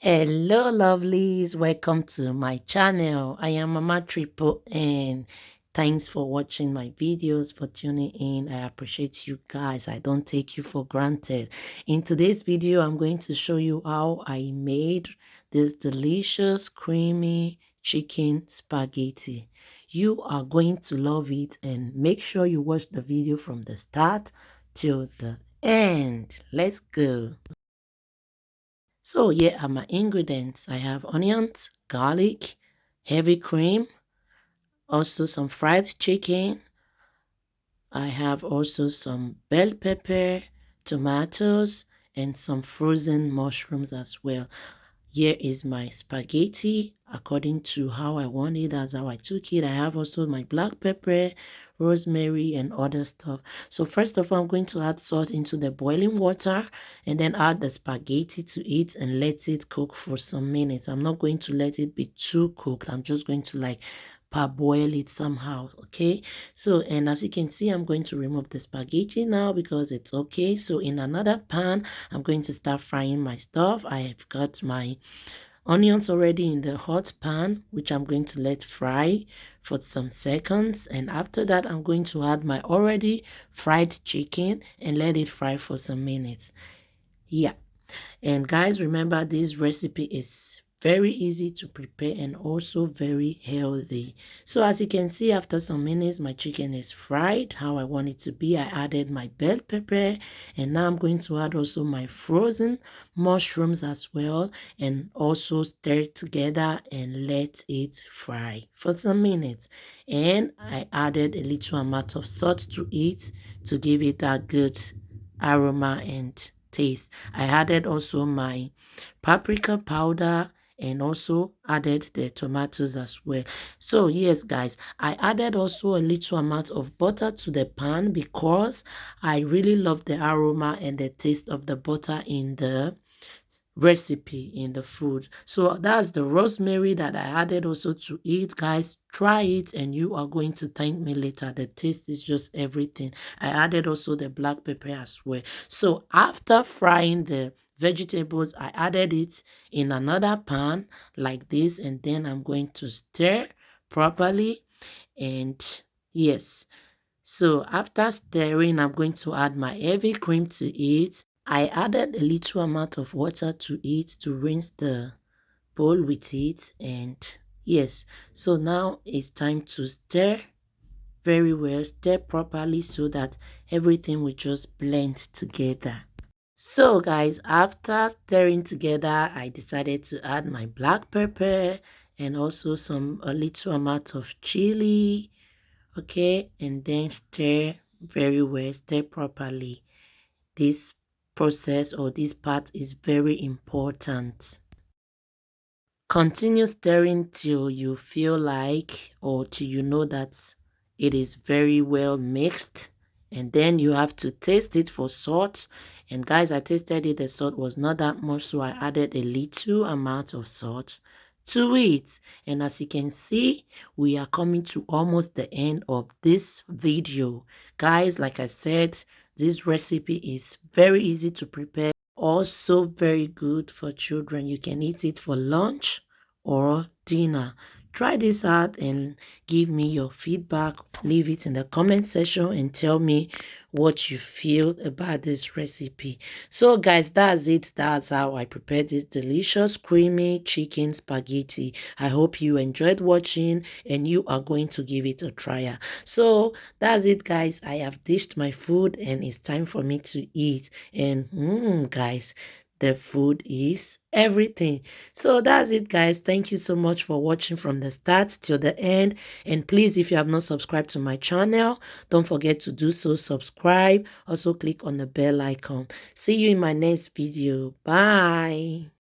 Hello lovelies, welcome to my channel. I am Mama Triple and thanks for watching my videos, for tuning in. I appreciate you guys. I don't take you for granted. In today's video, I'm going to show you how I made this delicious creamy chicken spaghetti. You are going to love it, and make sure you watch the video from the start till the end. Let's go. So here are my ingredients. I have onions, garlic, heavy cream, also some fried chicken. I have also some bell pepper, tomatoes, and some frozen mushrooms as well. Here is my spaghetti according to how I want it. That's how I took it. I have also my black pepper, rosemary, and other stuff. So first of all, I'm going to add salt into the boiling water and then add the spaghetti to it and let it cook for some minutes. I'm not going to let it be too cooked. I'm just going to like parboil it somehow. Okay, so and as you can see, I'm going to remove the spaghetti now because it's okay. So in another pan, I'm going to start frying my stuff. I have got my onions already in the hot pan, which I'm going to let fry for some seconds, and after that I'm going to add my already fried chicken and let it fry for some minutes. Yeah, and guys, remember this recipe is very easy to prepare and also very healthy. So as you can see, after some minutes, my chicken is fried how I want it to be. I added my bell pepper, and now I'm going to add also my frozen mushrooms as well, and also stir it together and let it fry for some minutes. And I added a little amount of salt to it to give it a good aroma and taste. I added also my paprika powder and also added the tomatoes as well. So yes guys, I added also a little amount of butter to the pan because I really love the aroma and the taste of the butter in the recipe, in the food. So that's the rosemary that I added also to it. Guys, try it and you are going to thank me later. The taste is just everything. I added also the black pepper as well. So after frying the vegetables, I added it in another pan like this, and then I'm going to stir properly. And yes, so after stirring, I'm going to add my heavy cream to it. I added a little amount of water to it to rinse the bowl with it, and yes, so now it's time to stir very well, stir properly so that everything will just blend together. So guys, after stirring together, I decided to add my black pepper and also a little amount of chili. Okay, and then stir very well, stir properly. This process or this part is very important. Continue stirring till you feel like or till you know that it is very well mixed, and then you have to taste it for salt. And guys, I tasted it, the salt was not that much, so I added a little amount of salt to it. And as you can see, we are coming to almost the end of this video. Guys, like I said, this recipe is very easy to prepare, also very good for children. You can eat it for lunch or dinner. Try this out and give me your feedback. Leave it in the comment section and tell me what you feel about this recipe. So guys, that's it. That's how I prepared this delicious creamy chicken spaghetti. I hope you enjoyed watching and you are going to give it a try. So that's it guys. I have dished my food and it's time for me to eat. And guys, the food is everything. So that's it guys. Thank you so much for watching from the start till the end, and please, if you have not subscribed to my channel, don't forget to do so. Subscribe, also click on the bell icon. See you in my next video. Bye.